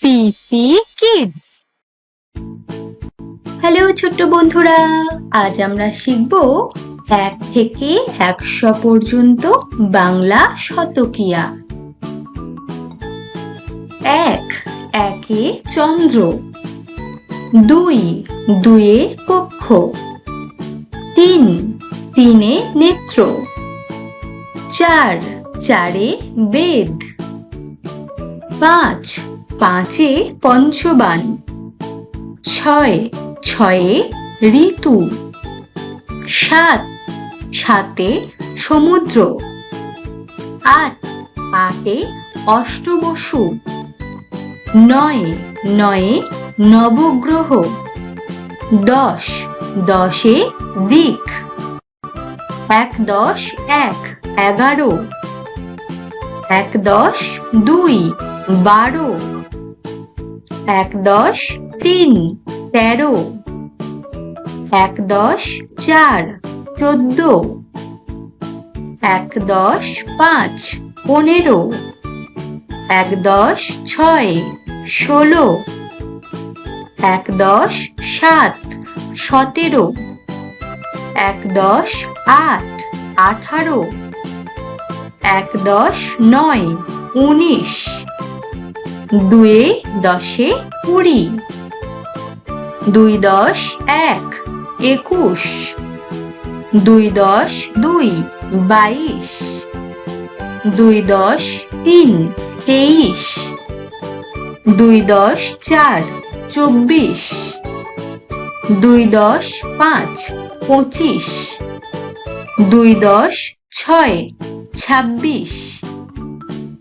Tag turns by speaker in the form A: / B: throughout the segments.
A: পিপি kids.
B: Hello ছোট্ট বন্ধুরা, আজ আমরা শিখব 1 থেকে 100 পর্যন্ত বাংলা শতকিয়া। 1 একে চন্দ্র, 2 দুয়ে কক্ষ, 3 তিনে নেত্র, 4 চারে বেদ, 5 পাঁচে পঞ্চবান, 6 ছয়ে ঋতু, 7 সাতে সমুদ্র, 8 আটে অষ্টবসু, 9 নয়ে নবগ্রহ, 10 দশে দিক, 1 10 1 11, 1 10 2 12, 1 10 3 13, 1 10 4 14, 1 10 5 15, 1 10 6 16, 1 10 7 17, 1 10 8 18, 1 10 9 19, 2 10 20, 2 10 1 21, 2 10 2 22, 2 10 3 23, 2 10 4 24, 2 10 5 25, 2 10 6 26,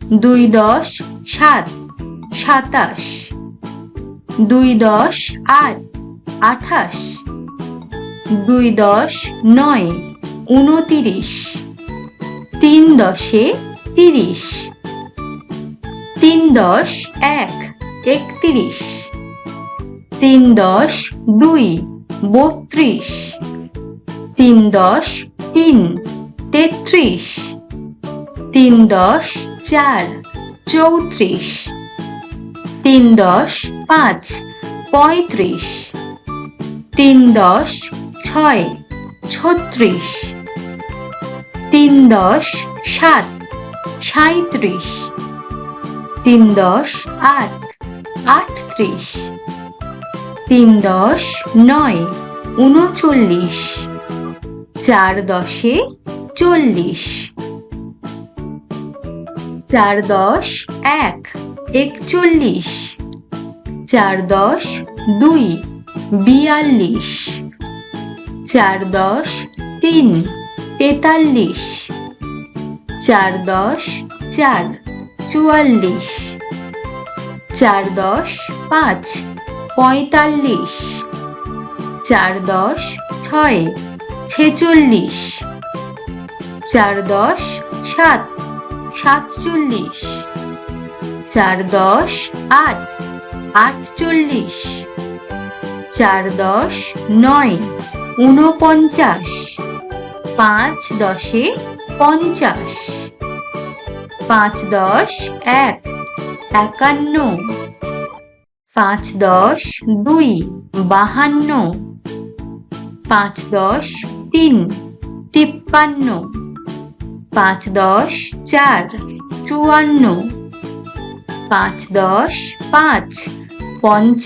B: 2 10 7 27, 2 10 8 28, 2 10 9 29, 3 10 30, 3 10 1 31, 3 10 2 32, 3 10 3 33, 3 10 4 34, 3 10 5 35, 3 10 6 36, 3 10 7 37, 3 10 8 38, 3 10 9 39, 4 10 40, 4 10 1 41, 4 10 2 42, 4 10 3 43, 4 10 4 44, 4 10 5 45, 4 10 6 46, 4 10 7 47, 4 10 8 48, 4 10 9 49, 5 10 50, 5 10 1 51, 5 10 2 52, 5 10 3 53, 5 10 4 54, 5 10 5 55,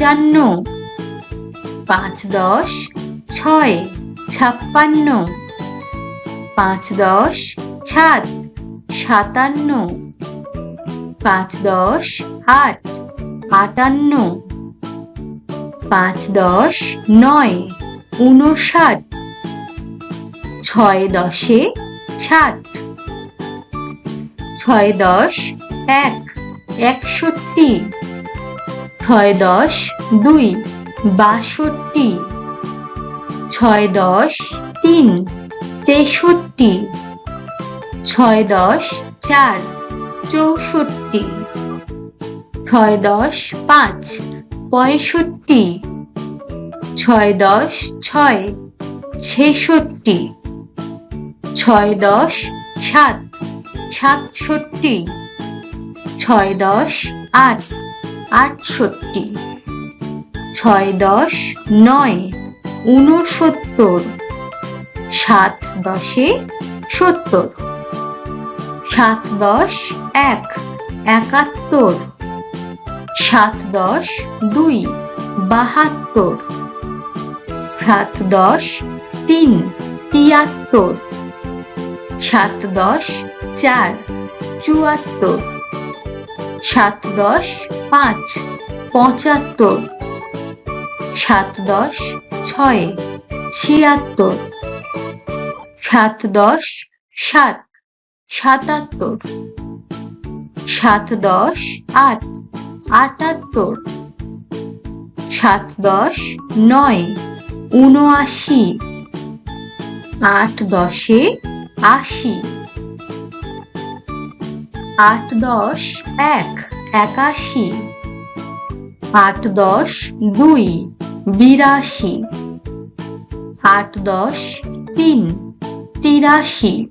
B: 5 10 6 56, 5 10 7 57, 5 10 8 58, 5 10 9 59, 6 10 60, 6 10 1 61, 6 10 2 62, 6 10 3 63, 6 10 4 64, 6 10 5 65, 6 10 6 66, 6 10 7 67, 6 10 8 68, 6 10 9 69, 7 10 70, 7 10 1 71, 7 10 2 72, 7 10 3 73, 7 10 4 74, 7 10 5 75, 7 10 6 76, 7 10 7 77, 7 10 8 78, 7 10 9 79, 8 10 80, 8 10 1 81, 8 10 2 82, 8 10 3 83,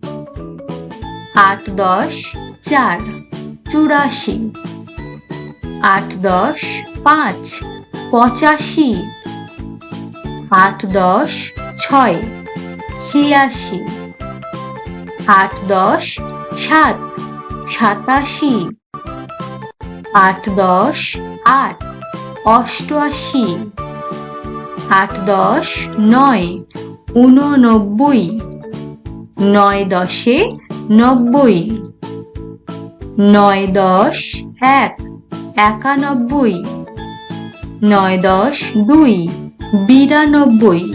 B: 8 10 4 84, 8 10 5 85, 8 10 6 86, 8 10 7 87, 8 10 8 88, 8 10 9 89, 9 10 90, 9 10 1 91, 9 10 2 92,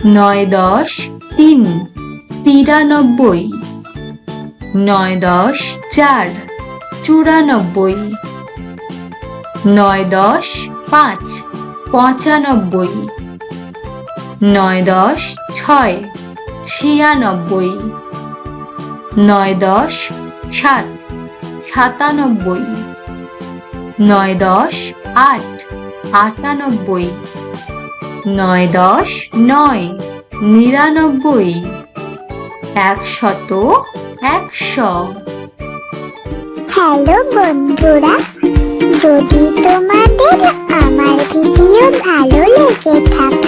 B: 9 10 3 93, 9 10 4 94, 9 10 5 95, 9 10 6 96, 9 10 7 97, 9 10 8 98, 9 10 9 99, 100 100।
C: হ্যালো বন্ধুরা, যদি তোমাদের আমার ভিডিও ভালো লেগে থাকে